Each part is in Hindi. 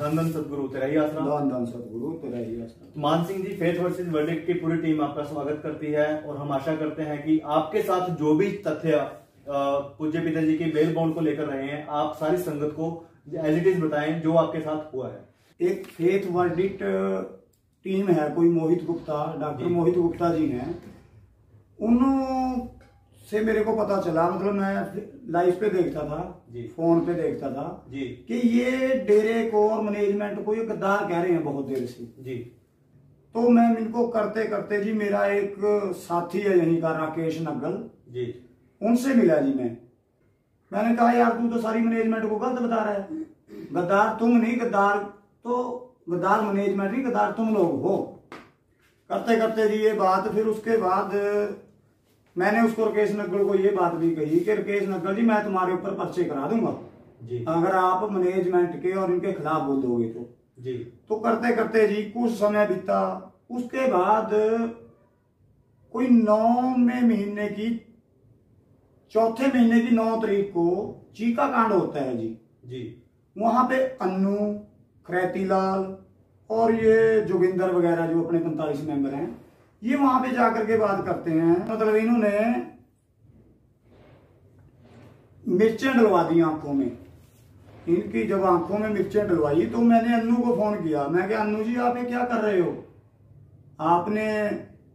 धन धन सतगुरु तेरा ही आसरा। धन धन सतगुरु तेरा ही आसरा। मान Singh ji, faith versus verdict की पूरी टीम आपका स्वागत करती है और हम आशा करते हैं कि आपके साथ जो भी तथ्य पूज्य पिताजी के बेल बॉन्ड को लेकर रहे हैं, आप सारी संगत को एज इट इज बताएं जो आपके साथ हुआ है। एक फेथ वर्डिक्ट टीम है, कोई मोहित गुप्ता, डॉक्टर मोहित गुप्ता जी हैं, उनसे मेरे को पता चला, मतलब मैं लाइव पे देखता था जी, फोन पे देखता था जी, कि ये डेरे को और मैनेजमेंट को ये गद्दार कह रहे हैं बहुत देर से जी। तो मैं इनको करते करते जी, मेरा एक साथी है यहीं का राकेश नग्गल जी, उनसे मिला जी। मैंने कहा यार तू तो सारी मैनेजमेंट को गलत बता रहा है, गद्दार तुम नहीं, गद्दार मैनेजमेंट नहीं, गद्दार तुम लोग हो। करते करते जी ये बात, फिर उसके बाद मैंने उसको राकेश नग्गल को ये बात भी कही कि राकेश नग्गल जी, मैं तुम्हारे ऊपर पर्चे करा दूंगा जी, अगर आप मैनेजमेंट के और इनके खिलाफ बोल दोगे तो जी। तो करते करते जी कुछ समय बीता, उसके बाद कोई 9वें महीने की, चौथे महीने की 9 तारीख को चीका कांड होता है जी। वहां पे अन्नू, खैतीलाल और ये जोगिंदर वगैरह जो अपने 45 मेंबर हैं, ये वहां पे जाकर के बात करते हैं। मतलब इन्होंने मिर्चें डलवा दी आंखों में, इनकी जब आंखों में मिर्चें डलवाई तो मैंने अन्नू को फोन किया। मैं क्या अन्नू जी आप ये क्या कर रहे हो, आपने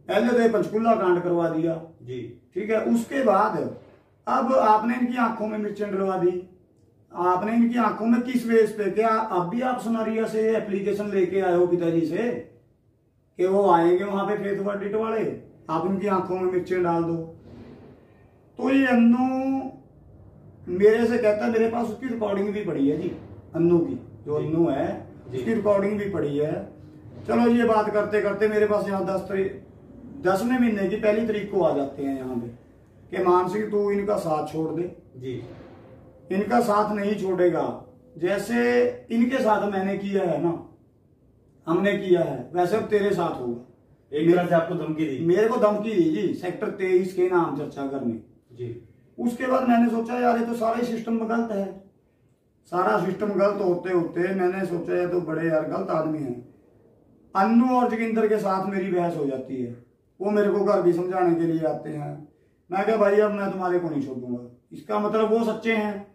पहले तो पंचकुला कांड करवा दिया जी, ठीक है, उसके बाद अब आपने इनकी आंखों में मिर्चें डलवा दी, आपने इनकी आंखों में किस बेस पे, क्या अब भी आप सुनारिया से एप्लीकेशन लेके आए हो पिताजी से कि वो आएंगे वहां पे फेथ वर्डिक्ट वाले, आप उनकी आंखों में मिर्चें डाल दो। तो ये अन्नू मेरे से कहता, मेरे पास उसकी रिकॉर्डिंग भी पड़ी है जी, अन्नू की, जो अन्नू है उसकी रिकॉर्डिंग भी पड़ी है। चलो ये बात करते करते मेरे पास यहाँ 10वें महीने की 1 तारीख को आ जाते हैं यहाँ पे कि मान सिंह तू इनका साथ छोड़ दे जी। इनका साथ नहीं छोड़ेगा, जैसे इनके साथ मैंने किया है ना, हमने किया है, वैसे अब तेरे साथ होगा। एक तरह से आपको धमकी दी, मेरे को धमकी दी जी, सेक्टर 23 के नाम चर्चा करने जी। उसके बाद मैंने सोचा यार ये तो सारा सिस्टम गलत है, सारा सिस्टम गलत होते होते मैंने सोचा ये तो बड़े यार गलत आदमी हैं। अन्नू और जोगिंदर के साथ मेरी बहस हो जाती है, वो मेरे को घर भी समझाने के लिए आते हैं। मैं क्या भाई अब मैं तुम्हारे को नहीं छोड़ूंगा, इसका मतलब वो सच्चे हैं।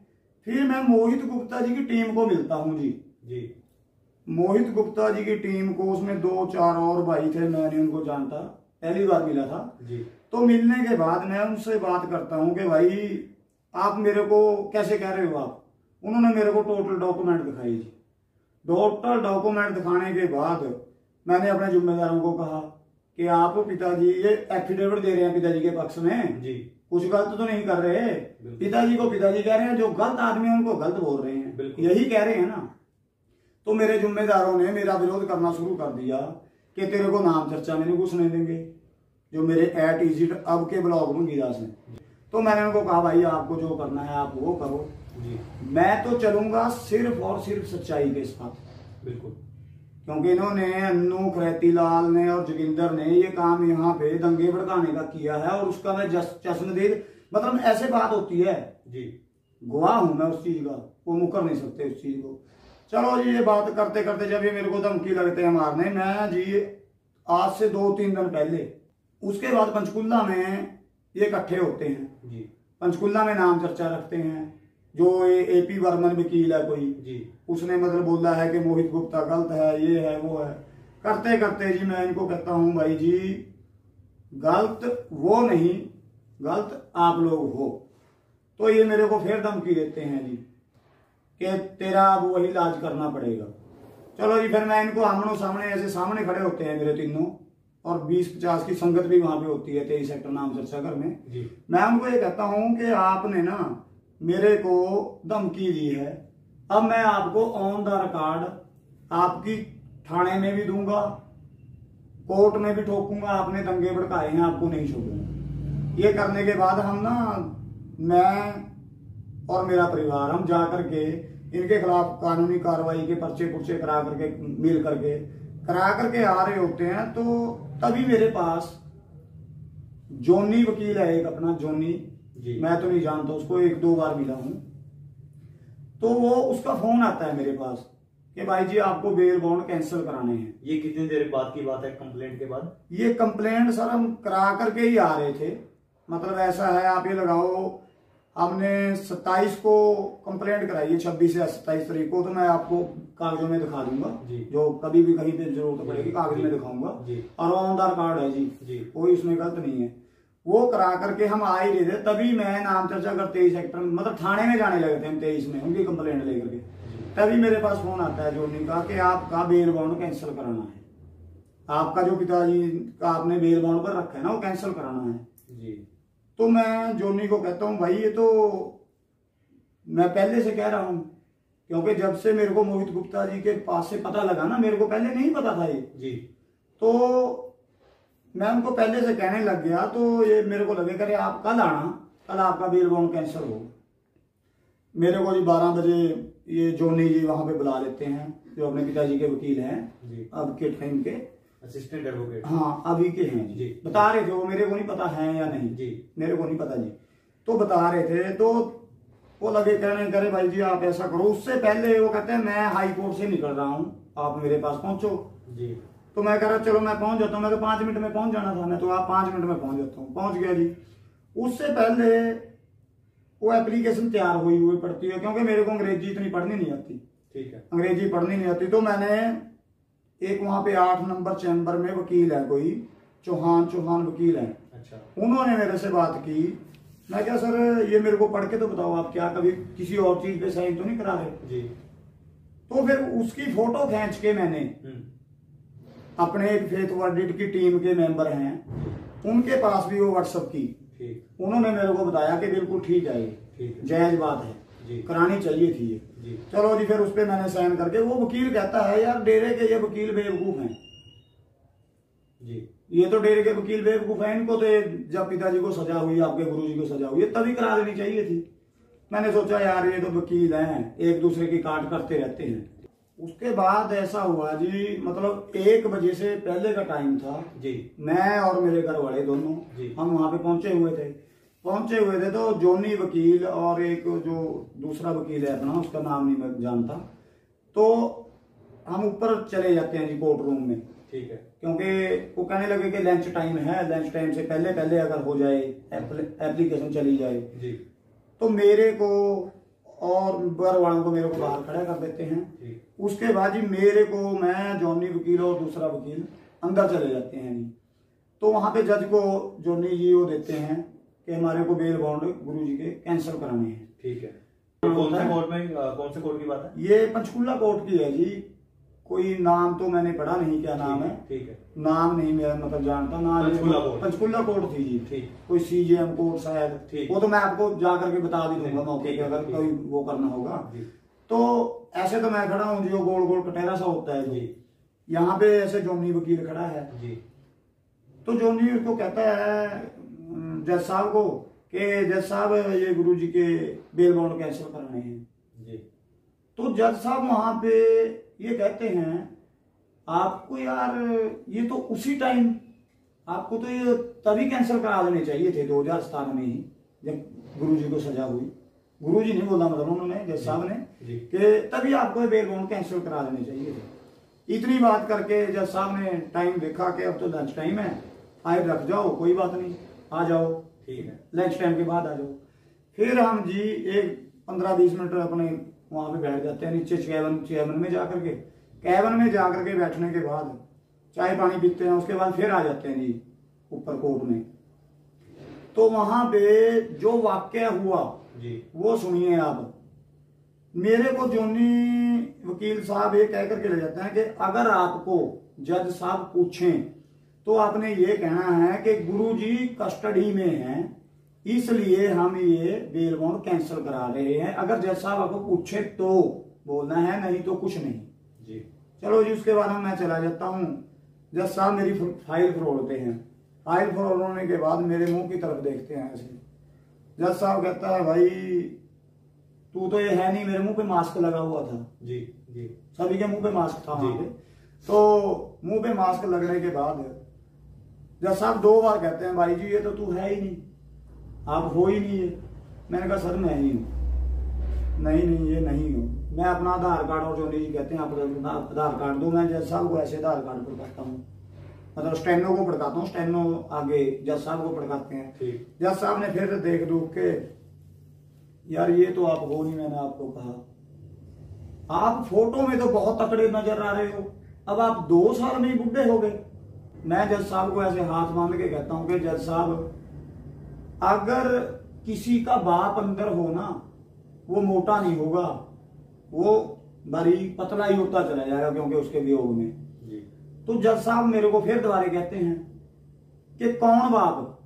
फिर मैं मोहित गुप्ता जी की टीम को मिलता हूँ जी। मोहित गुप्ता जी की टीम को, उसमें 2-4 और भाई थे, मैं नहीं उनको जानता, पहली बार मिला था जी। तो मिलने के बाद मैं उनसे बात करता हूँ कि भाई आप मेरे को कैसे कह रहे हो आप। उन्होंने मेरे को टोटल डॉक्यूमेंट दिखाई जी। टोटल डॉक्यूमेंट दिखाने के बाद मैंने अपने जिम्मेदारों को कहा कि आप पिताजी ये एफिडेविट दे रहे हैं पिताजी के पक्ष में जी, कुछ गलत तो नहीं कर रहे, पिताजी को पिताजी कह रहे हैं, जो गलत आदमी है उनको गलत बोल रहे हैं, यही कह रहे हैं ना। तो मेरे जिम्मेदारों ने मेरा विरोध करना शुरू कर दिया कि तेरे को नाम चर्चा में नहीं घुसने देंगे, जो मेरे @ अब के ब्लॉक में गिरास हैं। तो मैंने उनको कहा भाई आपको जो करना है आप वो करो जी, मैं तो चलूंगा सिर्फ और सिर्फ सच्चाई के साथ। बिल्कुल, क्योंकि इन्होंने अन्नू, खैतीलाल ने और जोगिंदर ने ये काम यहाँ पे दंगे भड़काने का किया है और उसका मैं चश्मदीद, मतलब ऐसे बात होती है जी, गवाह हूं मैं उस चीज का, वो मुकर नहीं सकते उस चीज को। चलो जी ये बात करते करते जब ये मेरे को धमकी लगते हैं मारने, मैं जी आज से 2-3 दिन पहले, उसके बाद पंचकुला में ये इकट्ठे होते हैं जी, पंचकुला में नाम चर्चा रखते हैं। जो AP वर्मन वकील है कोई जी, उसने मतलब बोला है कि मोहित गुप्ता गलत है, ये है वो है। करते करते जी मैं इनको कहता हूं भाई जी गलत वो नहीं, गलत आप लोग हो। तो ये मेरे को फिर धमकी देते हैं जी कि तेरा अब वही इलाज करना पड़ेगा। चलो जी फिर मैं इनको आमनो सामने, ऐसे सामने खड़े होते हैं मेरे तीनों, और 20-50 की संगत भी वहां पे होती है 23 सेक्टर नाम चर्चा घर में जी। मैं उनको ये कहता हूं कि आपने ना मेरे को धमकी दी है, अब मैं आपको ऑन द रिकॉर्ड आपकी थाने में भी दूंगा, कोर्ट में भी ठोकूंगा, आपने दंगे भड़काए हैं, आपको नहीं छोड़ूंगा। ये करने के बाद हम ना, मैं और मेरा परिवार, हम जा करके इनके खिलाफ कानूनी कार्रवाई के पर्चे पुर्चे करा करके, मिल करके करा करके आ रहे होते हैं। तो तभी मेरे पास जोनी वकील है एक अपना, जोनी जी, मैं तो नहीं जानता उसको, 1-2 बार मिला हूं। तो वो उसका फोन आता है मेरे पास कि भाई जी आपको बेल बॉन्ड कैंसिल कराने हैं। ये कितनी देर बाद की बात है कंप्लेंट के बाद? ये कंप्लेंट सर हम करा करके ही आ रहे थे। मतलब ऐसा है, आप ये लगाओ, हमने 27 को कंप्लेंट कराई है, 26 या 27 तारीख को। तो मैं आपको कागजों में दिखा दूंगा, जो कभी भी कहीं पे जरूरत पड़ेगी कागज में दिखाऊंगा। और आधार कार्ड है जी, कोई उसमें गलत नहीं है। वो करा करके हम आ ही रहे थे, तभी मैं नाम चर्चा कर 23 सेक्टर मतलब थाने में जाने लगे थे हम 23 में उनकी कंप्लेंट लेकर के। तभी मेरे पास फोन आता है जोनी का कि आपका बेल बॉन्ड कैंसिल कराना है, आपका जो पिताजी का आपने बेल बॉन्ड पर रखा है ना वो कैंसिल कराना है जी। तो मैं जोनी को कहता हूँ भाई ये तो मैं पहले से कह रहा हूँ, क्योंकि जब से मेरे को मोहित गुप्ता जी के पास से पता लगा ना, मेरे को पहले नहीं पता था ये जी। तो मैं उनको पहले से कहने लग गया, तो ये मेरे को लगे करे आप कल आना, कल आपका बेल बॉन्ड कैंसिल हो। मेरे को जी 12 बजे ये जोनी जी वहां पे बुला लेते हैं, जो अपने पिताजी के वकील हैं अब के टाइम के असिस्टेंट एडवोकेट, हाँ अभी के हैं जी। बता रहे थे वो, मेरे को नहीं पता है या नहीं जी, मेरे को नहीं पता जी। तो बता रहे थे, तो वो लगे कहने करे भाई जी आप ऐसा करो। उससे पहले वो कहते हैं मैं हाई कोर्ट से निकल रहा हूँ, आप मेरे पास पहुंचो जी। तो मैं कह रहा चलो मैं पहुंच जाता हूँ, मैं तो 5 मिनट में पहुंच जाना था, मैं तो आप 5 मिनट में पहुंच जाता हूँ। पहुंच गया जी। उससे पहले वो एप्लीकेशन तैयार हुई पड़ती है, क्योंकि मेरे को अंग्रेजी इतनी पढ़नी नहीं आती, ठीक है, अंग्रेजी पढ़नी नहीं आती। तो मैंने एक वहां पे 8 नंबर चैम्बर में वकील है कोई, चौहान वकील है, अच्छा, उन्होंने मेरे से बात की। मैं क्या सर ये मेरे को पढ़ के तो बताओ, आप क्या कभी किसी और चीज पे साइन तो नहीं करा रहे जी। तो फिर उसकी फोटो खींच के मैंने अपने एक फेथ वर्डिट की टीम के मेंबर हैं उनके पास भी वो व्हाट्सएप की, उन्होंने मेरे को बताया कि बिल्कुल ठीक है, ये जायज बात है, करानी चाहिए थी ये। चलो जी, फिर उस पर मैंने साइन करके, वो वकील कहता है यार डेरे के ये वकील बेवकूफ हैं जी, ये तो डेरे के वकील बेवकूफ हैं, इनको तो जब पिताजी को सजा हुई, आपके गुरुजी को सजा हुई, तभी करा देनी चाहिए थी। मैंने सोचा यार ये तो वकील हैं, एक दूसरे की काट करते रहते हैं। उसके बाद ऐसा हुआ जी, मतलब 1 बजे से पहले का टाइम था जी, मैं और मेरे घर वाले दोनों हम वहां पे पहुंचे हुए थे। तो जोनी वकील और एक जो दूसरा वकील है अपना, उसका नाम नहीं मैं जानता, तो हम ऊपर चले जाते हैं जी कोर्ट रूम में, ठीक है, क्योंकि वो कहने लगे कि लंच टाइम है, लंच टाइम से पहले अगर हो जाए एप्लीकेशन चली जाए जी। तो मेरे को और घर वालों को मेरे को बाहर खड़ा कर देते हैं। उसके बाद जी मेरे को, मैं जोनी वकील और दूसरा वकील अंदर चले जाते हैं जी। तो वहां पे जज को जोनी जी वो देते हैं कि हमारे को बेल बॉन्ड गुरुजी के कैंसिल कराने हैं, ठीक है। कौन से कोर्ट में, कौन से कोर्ट की बात है? ये पंचकुला कोर्ट की है जी, कोई नाम तो मैंने पढ़ा नहीं क्या नाम है, ठीक है, नाम नहीं मैं मतलब जानता ना, पंचकुला कोर्ट थी जी, ठीक, कोई CJM कोर्ट शायद, वो तो मैं आपको जाकर के बता भी दूंगा मौके पे अगर कोई वो करना होगा। तो ऐसे तो मैं खड़ा हूँ जी, वो गोल गोल कटेरा सा होता है जी, यहाँ पे ऐसे जोनी वकील खड़ा है जी। तो जोनी उसको कहता है जज साहब को कि जज साहब ये गुरुजी के बेल बॉन्ड कैंसिल कराने हैं जी। तो जज साहब वहां पे ये कहते हैं आपको यार ये तो उसी टाइम, आपको तो ये तभी कैंसिल करा देने चाहिए थे 2017 में ही, जब गुरुजी को सजा हुई। गुरुजी नहीं बोला, मतलब उन्होंने जज साहब ने, कि तभी आपको बेल बॉन्ड कैंसिल करा देने चाहिए थे। इतनी बात करके जज साहब ने टाइम देखा कि अब तो लंच टाइम है, फाइल रख जाओ, कोई बात नहीं, आ जाओ, ठीक है, लंच टाइम के बाद आ जाओ। फिर हम जी एक 15-20 मिनट अपने वहां पे बैठ जाते हैं नीचे कैबिन में जाकर के, बैठने के बाद चाय पानी पीते हैं, उसके बाद फिर आ जाते हैं जी ऊपर कोर्ट में। तो वहां पे जो वाकया हुआ जी वो सुनिए आप। मेरे को जोनी वकील साहब ये कह करके ले जाते हैं कि अगर आपको जज साहब पूछें तो आपने ये कहना है कि गुरुजी कस्टडी में हैं, इसलिए हम ये बेल बॉन्ड कैंसिल करा रहे हैं। अगर जज साहब आपको पूछे तो बोलना है, नहीं तो कुछ नहीं जी। चलो जी, उसके बाद मैं चला जाता हूँ। जज साहब मेरी फाइल फरोड़ते हैं, फाइल फरोड़ने के बाद मेरे मुंह की तरफ देखते हैं ऐसे। जज साहब कहता है भाई तू तो ये है नहीं, मेरे मुंह पे मास्क लगा हुआ था जी, सभी के मुंह पे मास्क था वहां पे। तो मुंह पे मास्क लगने के बाद जज साहब 2 बार कहते हैं भाई जी ये तो तू है ही नहीं, आप हो ही नहीं है। मैंने कहा सर मैं ही हूँ। नहीं ये नहीं हूँ। मैं अपना आधार कार्ड, और जोनी जी कहते हैं आप आधार कार्ड दो, मैं जज साहब को ऐसे आधार कार्ड पढ़काता हूँ, मतलब स्टेनो को पढ़काता हूँ, स्टेनो आगे जज साहब को पढ़काते हैं। जज साहब ने फिर देख दुख के, यार ये तो आप हो नहीं, मैंने आपको कहा, आप फोटो में तो बहुत तकड़े नजर आ रहे हो, अब आप 2 साल में ही बुढ़े हो गए। मैं जज साहब को ऐसे हाथ बांध के कहता हूं कि जज साहब, अगर किसी का बाप अंदर हो ना, वो मोटा नहीं होगा, वो बड़ी पतला ही होता चला जाएगा, क्योंकि उसके वियोग में जी। तो जज साहब मेरे को फिर दोबारा कहते हैं कि कौन बाप,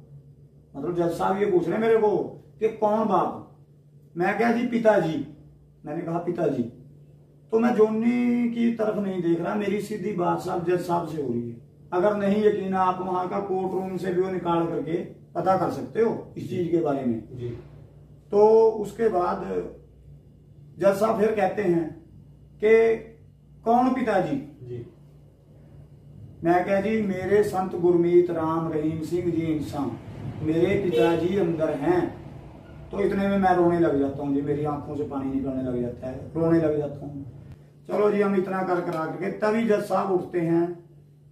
मतलब जज साहब ये पूछ रहे हैं मेरे को कि कौन बाप। मैं क्या जी, पिताजी। मैंने कहा पिताजी। तो मैं जोनी की तरफ नहीं देख रहा, मेरी सीधी बात साहब जज साहब से हो रही है। अगर नहीं यकीन है, आप वहां का कोर्ट रूम से भी वो निकाल करके पता कर सकते हो इस चीज के बारे में जी। तो उसके बाद जज साहब फिर कहते हैं कि कौन पिताजी जी। मैं कह जी, मेरे संत गुरमीत राम रहीम सिंह जी इंसान, मेरे पिताजी अंदर हैं। तो इतने में मैं रोने लग जाता हूँ जी, मेरी आंखों से पानी निकलने लग जाता है, रोने लग जाता हूँ। चलो जी, हम इतना कर करा करके तभी जज साहब उठते हैं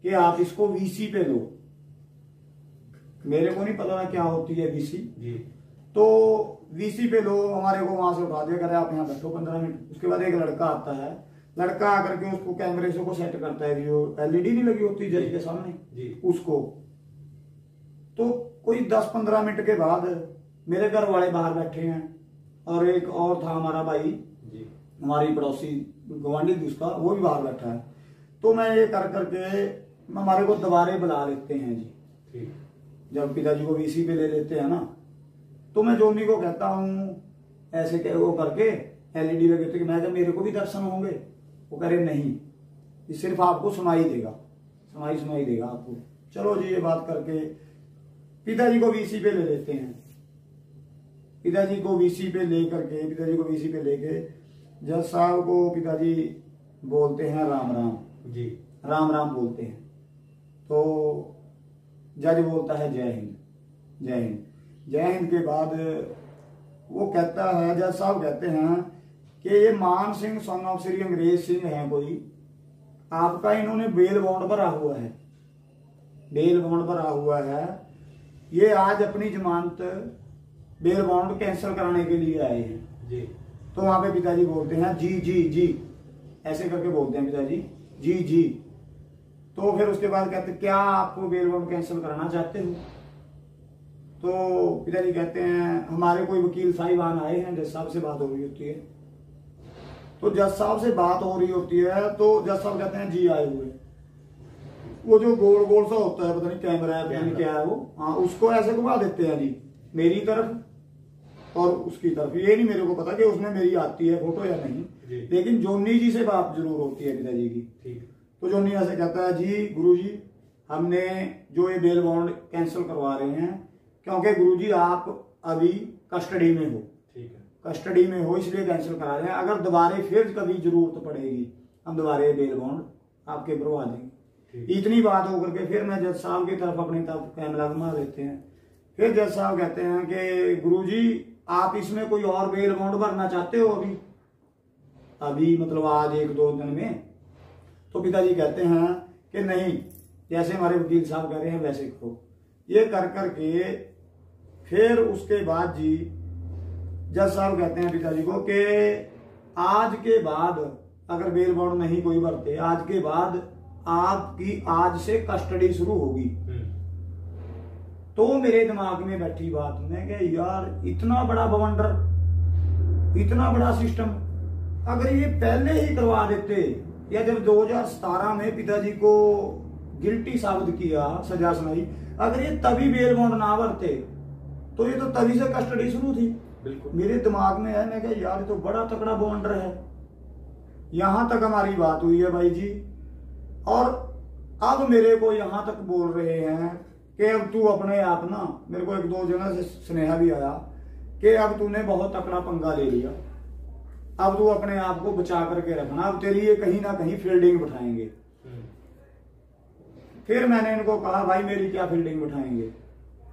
कि आप इसको वीसी पे लो। मेरे को नहीं पता क्या होती है वीसी जी। तो वीसी पे लो, हमारे को वहां से उठा दिया, करे आप यहाँ बैठो 15 मिनट। उसके बाद एक लड़का आता है, लड़का आकर के उसको कैमरे से को सेट करता है, जो एलईडी नहीं लगी होती जज के सामने जी। उसको। तो कोई 10-15 मिनट के बाद मेरे घर वाले बाहर बैठे हैं, और एक और था हमारा भाई जी, हमारी पड़ोसी गवांडी थी उसका, वो भी बाहर बैठा है। तो मैं ये कर करके हमारे को दोबारे बुला लेते हैं जी ठीक। जब पिताजी को वीसी पे ले लेते हैं ना, तो मैं जोनी को कहता हूँ ऐसे क्या वो करके एलईडी लगे थे कि मैं, जब मेरे को भी दर्शन होंगे। वो कह रहे नहीं, ये सिर्फ आपको सुनाई देगा, सुनाई देगा आपको। चलो जी, ये बात करके पिताजी को वीसी पे ले लेते हैं। पिताजी को वीसी पे लेके जज साहब को पिताजी बोलते हैं राम राम जी, राम राम बोलते हैं। तो जज बोलता है जय हिंद, जय हिंद। जय हिंद के बाद वो कहता है, जज साहब कहते हैं कि ये मान सिंह सन ऑफ श्री अंग्रेज सिंह है कोई, आपका इन्होंने बेल बॉन्ड भरा हुआ है, बेल बॉन्ड भरा हुआ है। ये आज अपनी जमानत बेल बॉन्ड कैंसिल कराने के लिए आए हैं जी। तो वहां पे पिताजी बोलते हैं जी जी जी, ऐसे करके बोलते हैं पिताजी जी जी। तो फिर उसके बाद कहते हैं, क्या आपको बेल बॉन्ड कैंसिल कराना चाहते हो? तो पिताजी कहते हैं, हमारे कोई वकील साहिबान आए हैं, जज साहब से बात हो रही होती है। तो जज साहब से बात हो रही होती है, तो जज साहब कहते हैं जी आए हुए। वो जो गोल गोल सा होता है, पता नहीं कैमरा है, पता नहीं क्या है वो, हाँ, उसको ऐसे घुमा देते हैं जी, मेरी तरफ और उसकी तरफ। ये नहीं मेरे को पता कि उसमें मेरी आती है फोटो या नहीं, लेकिन जोनी जी से बात जरूर होती है पिताजी की। तो जोनी ऐसे कहता है, जी गुरुजी, हमने जो ये बेल बॉन्ड कैंसिल करवा रहे हैं, क्योंकि गुरुजी आप अभी कस्टडी में हो, ठीक है, कस्टडी में हो, इसलिए कैंसिल करा रहे हैं। अगर दोबारा फिर कभी जरूरत पड़ेगी, हम दोबारा बेल बॉन्ड आपके भरवा देंगे। इतनी बात होकर के फिर मैं जज साहब की तरफ अपनी तरफ कैमरा घुमा देते हैं। फिर जज साहब कहते हैं कि गुरुजी, आप इसमें कोई और बेल बॉन्ड भरना चाहते हो अभी मतलब आज 1-2 दिन में? तो पिताजी कहते हैं कि नहीं, जैसे हमारे वकील साहब कह रहे हैं वैसे करो। ये कर करके फिर उसके बाद जी जज साहब कहते हैं पिताजी को कि आज के बाद अगर बेल बॉन्ड नहीं कोई भरते, आज के बाद आपकी आज से कस्टडी शुरू होगी। तो मेरे दिमाग में बैठी बात में कि यार इतना बड़ा बवंडर, इतना बड़ा सिस्टम, अगर ये पहले ही करवा देते, या जब 2017 में पिताजी को गिल्टी साबित किया, सजा सुनाई, अगर ये तभी बेल बॉन्ड ना भरते तो ये तो तभी से कस्टडी शुरू थी। बिल्कुल मेरे दिमाग में है, मैं कहा यार ये तो बड़ा तगड़ा बवंडर है। यहां तक हमारी बात हुई है भाई जी, और अब मेरे को यहां तक बोल रहे हैं कि अब तू अपने आप ना, मेरे को 1-2 जगह से स्नेहा भी आया कि अब तूने बहुत तकड़ा पंगा ले लिया, अब तू अपने आप को बचा करके रखना, अब तेरी ये कहीं ना कहीं फील्डिंग बिठाएंगे। फिर मैंने इनको कहा, भाई मेरी क्या फील्डिंग बिठाएंगे,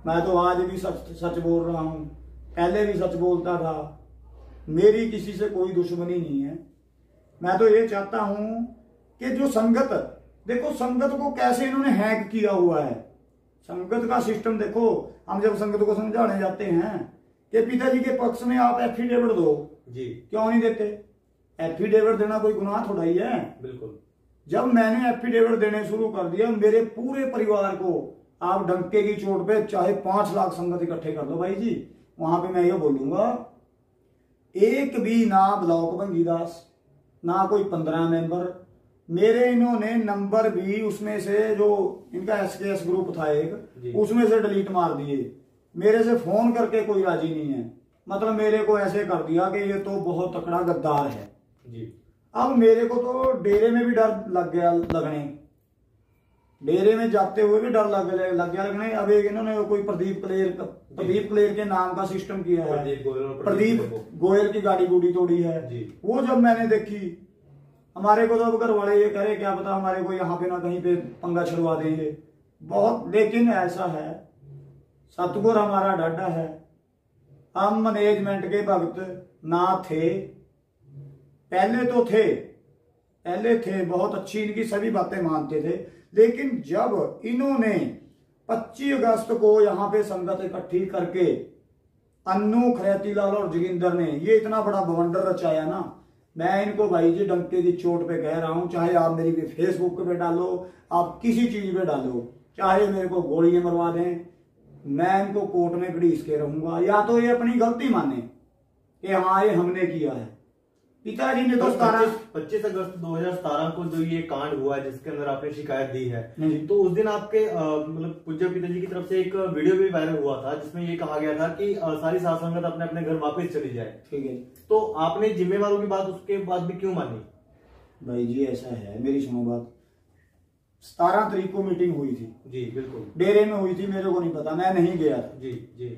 मैं तो आज भी सच बोल रहा हूं, पहले भी सच बोलता था, मेरी किसी से कोई दुश्मनी नहीं है। मैं तो ये चाहता हूं कि जो संगत, देखो संगत को कैसे इन्होंने हैक किया हुआ है। संगत का सिस्टम देखो, हम जब संगत को समझाने जाते हैं कि पिताजी के पक्ष में आप एफिडेविट दो जी, क्यों नहीं देते? एफिडेविट देना कोई गुनाह थोड़ा ही है। बिल्कुल। जब मैंने एफिडेविट देने शुरू कर दिया, मेरे पूरे परिवार को आप डंके की चोट पे चाहे 5 लाख संगत इकट्ठे कर दो भाई जी, वहां पे मैं ये बोलूंगा एक भी ना ब्लॉक भंगीदास, ना कोई 15 मेंबर, मेरे इन्होंने नंबर भी उसमें से जो इनका एसकेएस ग्रुप था एक, उसमें से डिलीट मार दिए। मेरे से फोन करके कोई राजी नहीं है, मतलब मेरे को ऐसे कर दिया कि ये तो बहुत तकड़ा गद्दार है जी। अब मेरे को तो डेरे में भी डर लग गया लगने, डेरे में जाते हुए भी डर लग गया लगने। अब एक इन्होंने कोई प्रदीप क्लेर के नाम का सिस्टम किया है, प्रदीप गोयल की गाड़ी गुड़ी तोड़ी है वो। जब मैंने देखी, हमारे को तो अब घर वाले ये करे क्या पता हमारे को यहाँ पे ना कहीं पे पंगा छुड़वा देंगे बहुत। लेकिन ऐसा है, सतगुर हमारा डाढ़ा है, हम मैनेजमेंट के भक्त ना थे, पहले तो थे बहुत अच्छी, इनकी सभी बातें मानते थे। लेकिन जब इन्होंने 25 अगस्त को यहाँ पे संगत इकट्ठी करके अन्नू, खरेतीलाल और जोगिंदर ने ये इतना बड़ा बवंडर रचाया ना, मैं इनको भाई जी डंके की चोट पे कह रहा हूं, चाहे आप मेरी फेसबुक पे डालो, आप किसी चीज पे डालो, चाहे मेरे को गोलियां मरवा दें, मैं इनको कोर्ट में घड़ीस के रहूंगा। या तो ये अपनी गलती माने कि हाँ ये हमने किया है। पिताजी ने तो 25 अगस्त 2017 को जो ये कांड हुआ है जिसके अंदर आपने शिकायत दी है, तो उस दिन आपके मतलब पूज्य पिताजी की तरफ से एक वीडियो भी वायरल हुआ था जिसमें ये कहा गया था कि सारी साध संगत अपने अपने घर वापस चली जाए। ठीक है, तो आपने जिम्मेवारों की बात उसके बाद भी क्यों मानी? भाई जी ऐसा है, मेरी सुनो बात, 17 तारीख को मीटिंग हुई थी जी, बिल्कुल डेरे में हुई थी, मेरे को नहीं पता, मैं नहीं गया था जी जी।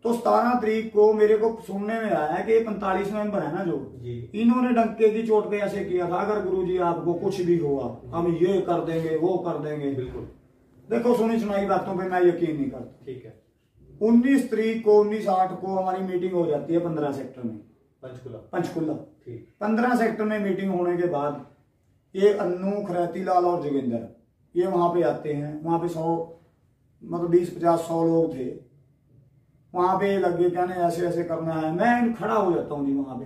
तो 17 तारीख को मेरे को सुनने में आया कि 45 मेंबर है ना जो जी, इन्होंने डंके की चोट पे ऐसे किया था, अगर गुरुजी आपको कुछ भी हुआ हम ये कर देंगे वो कर देंगे। बिल्कुल। देखो सुनी सुनाई बातों पे मैं यकीन नहीं करता। ठीक है। 19 तारीख को 19/8 को हमारी मीटिंग हो जाती है 15 सेक्टर में, पंचकुला। ठीक। 15 सेक्टर में मीटिंग होने के बाद ये अन्नू, खरेतीलाल और जोगिंदर ये वहां पे आते हैं। वहां पे 100 मतलब 20-50-100 लोग थे। वहां पे लगे कहने ऐसे ऐसे करना है, मैं खड़ा हो जाता हूँ जी वहां पे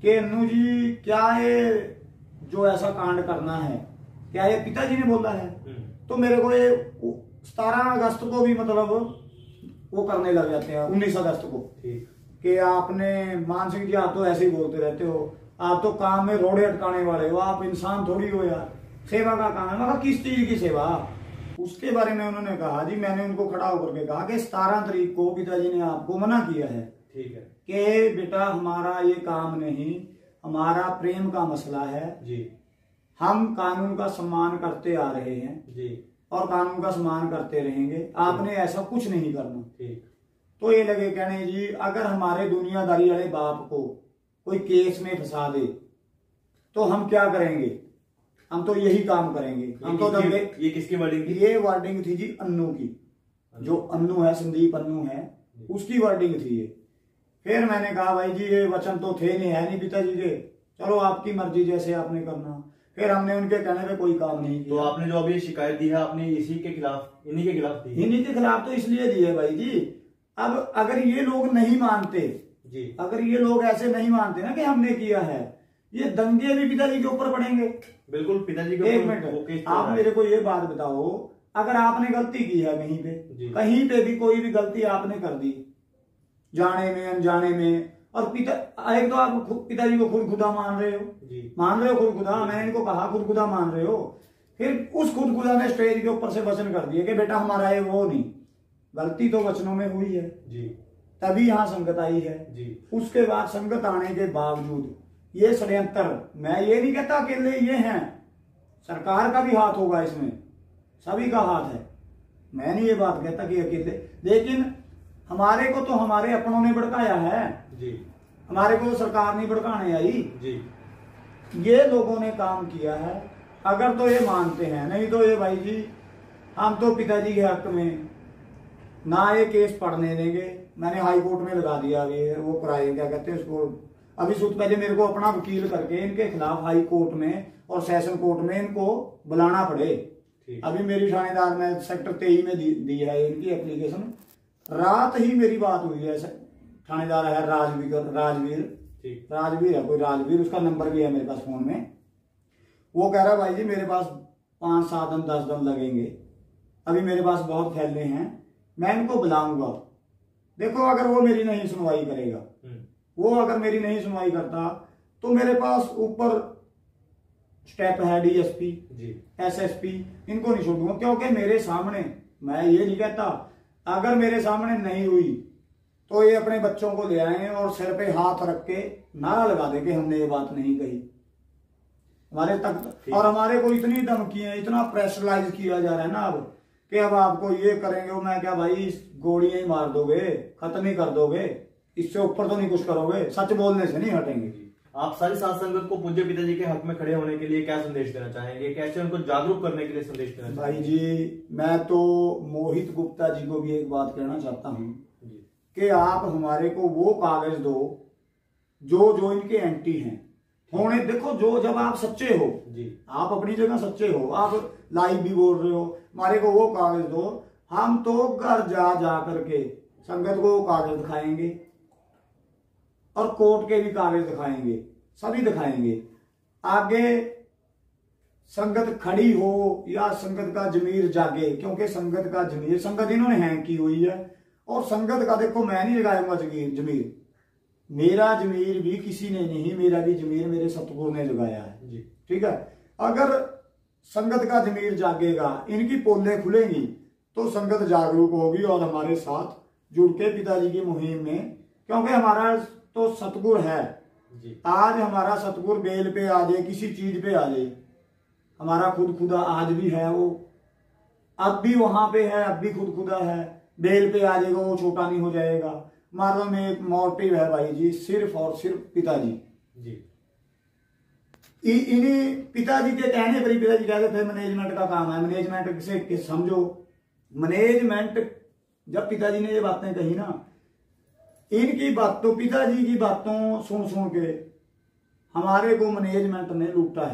कि अन्नू जी क्या ये जो ऐसा कांड करना है क्या ये पिताजी ने बोला है? तो मेरे को ये 17 अगस्त को भी मतलब वो करने लग जाते हैं, 19 अगस्त को कि आपने मान सिंह जी आप तो ऐसे ही बोलते रहते हो, आप तो काम में रोड़े अटकाने वाले हो, आप इंसान थोड़ी हो यार, सेवा का काम है। मगर किस चीज की सेवा? उसके बारे में उन्होंने कहा जी, मैंने उनको खड़ा होकर के कहा कि 17 तारीख को पिताजी ने आपको मना किया है। ठीक है। कि बेटा हमारा ये काम नहीं, हमारा प्रेम का मसला है जी, हम कानून का सम्मान करते आ रहे हैं जी और कानून का सम्मान करते रहेंगे, आपने ऐसा कुछ नहीं करना। ठीक। तो ये लगे कहने जी अगर हमारे दुनियादारी वाले बाप को कोई केस में फंसा दे तो हम क्या करेंगे, हम तो यही काम करेंगे। हम तो ये किसकी वर्डिंग थी? ये वर्डिंग थी जी अन्नू की, जो अन्नू है, संदीप अन्नू है, उसकी वर्डिंग थी ये। फिर मैंने कहा भाई जी ये वचन तो थे नहीं, है नहीं पिताजी के, चलो आपकी मर्जी जैसे आपने करना। फिर हमने उनके कहने पे कोई काम नहीं किया। तो आपने जो अभी शिकायत दी है आपने इसी के खिलाफ, इन्हीं के खिलाफ दी? इन्हीं के खिलाफ तो इसलिए दी है भाई जी, अब अगर ये लोग नहीं मानते जी, अगर ये लोग ऐसे नहीं मानते ना कि हमने किया है, ये दंगे भी पिताजी के ऊपर पड़ेंगे। बिल्कुल पिताजी के एक मिनट आप मेरे को ये बात बताओ, अगर आपने गलती की है कहीं पे भी कोई भी गलती आपने कर दी जाने में अनजाने में, और एक तो आप पिताजी को खुद खुदा मान रहे हो जी, मान रहे हो खुद खुदा, मैंने इनको कहा खुद खुदा मान रहे हो, फिर उस खुद खुदा ने स्टेज के ऊपर से वचन कर दिया कि बेटा हमारा ये वो नहीं, गलती तो वचनों में हुई है जी, तभी यहाँ संगत आई है जी। उसके बाद संगत आने के बावजूद ये षड्यंत्र, मैं ये नहीं कहता अकेले ये हैं, सरकार का भी हाथ होगा इसमें, सभी का हाथ है, मैं नहीं ये बात कहता कि अकेले, लेकिन हमारे को तो हमारे अपनों ने भड़काया है जी, हमारे को तो सरकार नहीं भड़काने आई जी, ये लोगों ने काम किया है। अगर तो ये मानते हैं, नहीं तो ये भाई जी हम तो पिताजी के हक में ना ये केस पढ़ने देंगे। मैंने हाई कोर्ट में लगा दिया, ये वो कराए क्या कहते हैं उसको, अभी सूत पहले मेरे को अपना वकील करके इनके खिलाफ हाई कोर्ट में और सेशन कोर्ट में इनको बुलाना पड़े। अभी मेरी थानेदार में सेक्टर 23 में दी है इनकी एप्लीकेशन। रात ही मेरी बात हुई है, थानेदार है राजवीर है, कोई राजवीर, उसका नंबर भी है मेरे पास फोन में। वो कह रहा भाई जी मेरे पास 5-7 दिन 10 दिन लगेंगे, अभी मेरे पास बहुत फैले हैं, मैं इनको बुलाऊंगा। देखो अगर वो मेरी नहीं सुनवाई करेगा, वो अगर मेरी नहीं सुनवाई करता तो मेरे पास ऊपर स्टेप है डीएसपी एसएसपी, इनको नहीं छोड़ूंगा। क्योंकि मेरे सामने, मैं ये नहीं कहता, अगर मेरे सामने नहीं हुई तो ये अपने बच्चों को ले आए और सिर पे हाथ रख के नारा लगा दे कि हमने ये बात नहीं कही हमारे तक। और हमारे को इतनी धमकियां, इतना प्रेशराइज किया जा रहा है ना अब कि अब आपको ये करेंगे। मैं क्या भाई, गोलियां ही मार दोगे, खत्म ही कर दोगे, इससे ऊपर तो नहीं कुछ करोगे, सच बोलने से नहीं हटेंगे। आप सारी साथ संगत को पूज्य पिताजी के हक में खड़े होने के लिए क्या संदेश देना चाहेंगे, कैसे उनको जागरूक करने के लिए संदेश देना चाहेंगे? भाई जी मैं तो मोहित गुप्ता जी को भी एक बात कहना चाहता हूँ कि आप हमारे को वो कागज दो जो इनके एंटी हैं होने। देखो जो जब आप सच्चे हो जी, आप अपनी जगह सच्चे हो, आप लाइव भी बोल रहे हो, हमारे को वो कागज दो, हम तो घर जा करके संगत को वो कागज दिखाएंगे और कोर्ट के भी कागज दिखाएंगे, सभी दिखाएंगे। आगे संगत खड़ी हो या संगत का जमीर जागे, क्योंकि संगत का जमीर, संगत इन्होंने हैंग की हुई है और संगत का देखो मैं नहीं जगाऊंगा जमीर, मेरा जमीर भी किसी ने नहीं, मेरा भी जमीर मेरे सतगुरु ने जगाया है। ठीक है, अगर संगत का जमीर जागेगा, इनकी पोलें खुलेंगी तो संगत जागरूक होगी और हमारे साथ जुड़ के पिताजी की मुहिम में, क्योंकि हमारा तो सतगुरु है जी। आज हमारा सतगुरु बेल पे आ जाए, किसी चीज पे आ जाए, हमारा खुद खुदा आज भी है, वो अब भी वहां पे है, अब भी खुद खुदा है, बेल पे आ जाएगा, वो छोटा नहीं हो जाएगा। हमारा में एक मोटिव है भाई जी, सिर्फ और सिर्फ पिताजी जी। इन्हीं पिताजी के कहने पर ही पिताजी कहते थे मैनेजमेंट का काम है, मैनेजमेंट से समझो। मैनेजमेंट, जब पिताजी ने ये बातें कही ना, इनकी बातों, पिताजी की बातों सुन के हमारे को मैनेजमेंट ने लूटा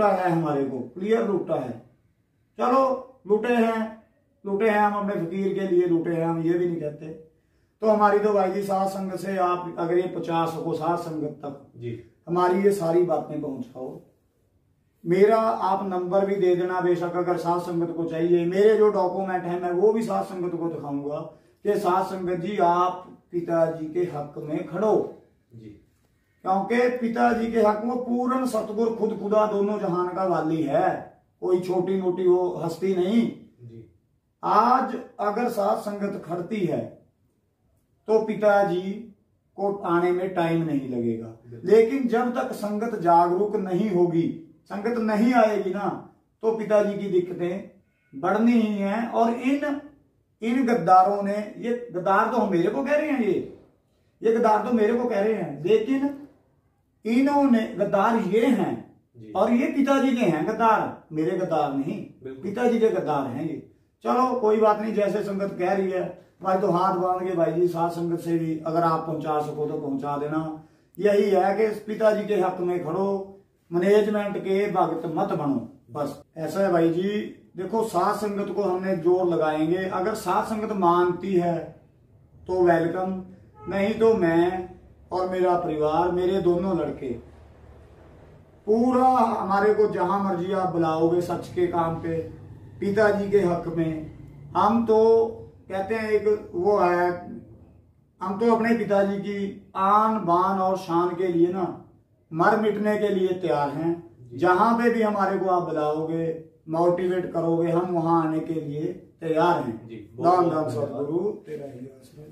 है हमारे को, क्लियर लूटा है। चलो लूटे हैं हम अपने फकीर के लिए लूटे हैं, हम ये भी नहीं कहते। तो हमारी तो भाई जी साथ संगत से आप अगर ये 50 को साथ संगत तक जी हमारी ये सारी बातें पहुंचाओ। मेरा आप नंबर भी दे देना बेशक, अगर साथ संगत को चाहिए। मेरे जो डॉक्यूमेंट है मैं वो भी साथ संगत को दिखाऊंगा कि साथ संगत जी आप पिताजी के हक में खड़ो जी, क्योंकि पिताजी के हक में पूर्ण सतगुरु खुद खुदा दोनों जहान का वाली है, कोई छोटी मोटी वो हस्ती नहीं जी। आज अगर साथ संगत खड़ती है तो पिताजी को आने में टाइम नहीं लगेगा, लेकिन जब तक संगत जागरूक नहीं होगी, संगत नहीं आएगी ना, तो पिताजी की दिक्कतें बढ़नी ही हैं। और इन गद्दारों ने, ये गद्दार तो मेरे को कह रहे हैं, ये गद्दार तो मेरे को कह रहे हैं, लेकिन इन्होंने गद्दार ये हैं और ये पिताजी के हैं गद्दार, मेरे गद्दार नहीं, पिताजी के गद्दार हैं ये। चलो कोई बात नहीं, जैसे संगत कह रही है भाई तो हाथ बांध के भाई जी साथ संगत से भी अगर आप पहुंचा सको तो पहुंचा देना। यही है कि पिताजी के हक में खड़ो, मैनेजमेंट के भगत मत बनो, बस ऐसा है भाई जी। देखो साथ संगत को हमने जोर लगाएंगे, अगर साथ संगत मानती है तो वेलकम, नहीं तो मैं और मेरा परिवार, मेरे दोनों लड़के पूरा, हमारे को जहां मर्जी आप बुलाओगे सच के काम पे, पिताजी के हक में। हम तो कहते हैं एक वो है, हम तो अपने पिताजी की आन बान और शान के लिए ना मर मिटने के लिए तैयार हैं। जहां पे भी हमारे को आप बुलाओगे, मोटिवेट करोगे, हम वहां आने के लिए तैयार हैं। दान दान सतगुरु तेरा ही आसरा।